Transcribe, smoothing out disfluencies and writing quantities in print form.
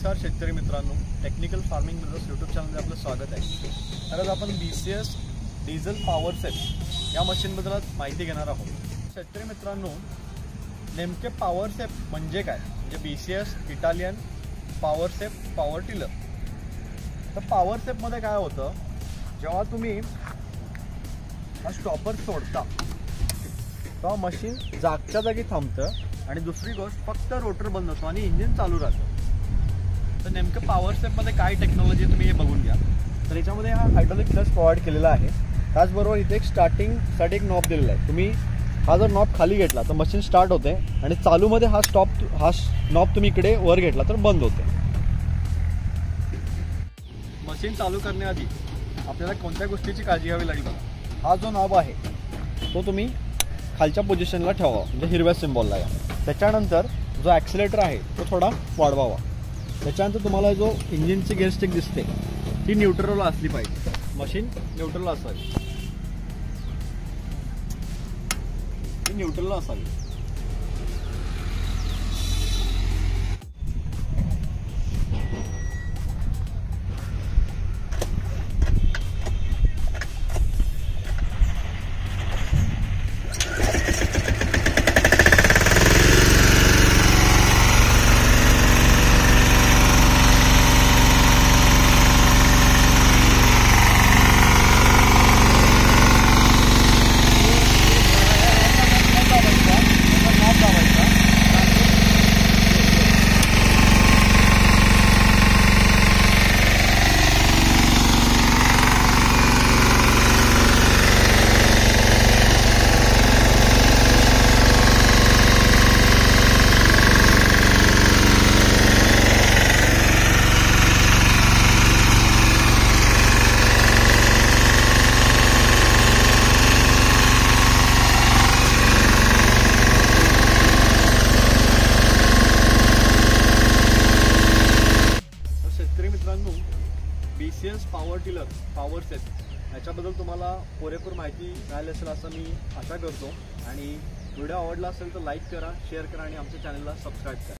नमस्कार शेतकरी मित्रांनो, टेक्निकल फार्मिंग ब्रदर्स यूट्यूब चॅनलमध्ये आपलं स्वागत आहे. तर आज आपण BCS डिझेल पॉवर सेप या मशीनबद्दल माहिती घेणार आहोत. शेतकरी मित्रांनो, नेमके पॉवर सेप म्हणजे काय? म्हणजे BCS इटालियन पॉवर सेप पॉवर टिलर. तर पॉवर सेपमध्ये काय होतं, जेव्हा तुम्ही हा स्टॉपर सोडता तेव्हा मशीन जागच्या जागी थांबतं आणि दुसरी गोष्ट फक्त रोटर बंद होतो आणि इंजिन चालू राहतं. तर नेमकं पॉवर सेपमध्ये काय टेक्नॉलॉजी तुम्ही हे बघून घ्या. तर याच्यामध्ये हा हायड्रोलिक क्लच प्रोव्हाइड केलेला आहे. त्याचबरोबर इथे एक स्टार्टिंगसाठी एक नॉब दिलेला आहे. तुम्ही हा जर नॉब खाली घेतला तर मशीन स्टार्ट होते आणि चालूमध्ये हा नॉब तुम्ही इकडे वर घेतला तर बंद होते. मशीन चालू करण्याआधी आपल्याला कोणत्या गोष्टीची काळजी घ्यावी लागेल बघा. हा जो नॉब आहे तो तुम्ही खालच्या पोझिशनला ठेवावा, म्हणजे हिरव्या सिम्बॉलला या. त्याच्यानंतर जो ॲक्सिलेटर आहे तो थोडा वाढवावा. त्याच्यानंतर तुम्हाला जो इंजिनची गिअर स्टिक दिसते ती न्यूट्रलला असली पाहिजे. मशीन न्यूट्रलला असावी, ती न्यूट्रलला असावी. BCS पॉवर टिलर पॉवर सेप याच्याबद्दल तुम्हाला पुरेपूर माहिती मिळाली असेल असं मी आशा करतो. आणि व्हिडिओ आवडला असेल तर लाईक करा, शेअर करा आणि आमच्या चॅनलला सबस्क्राईब करा.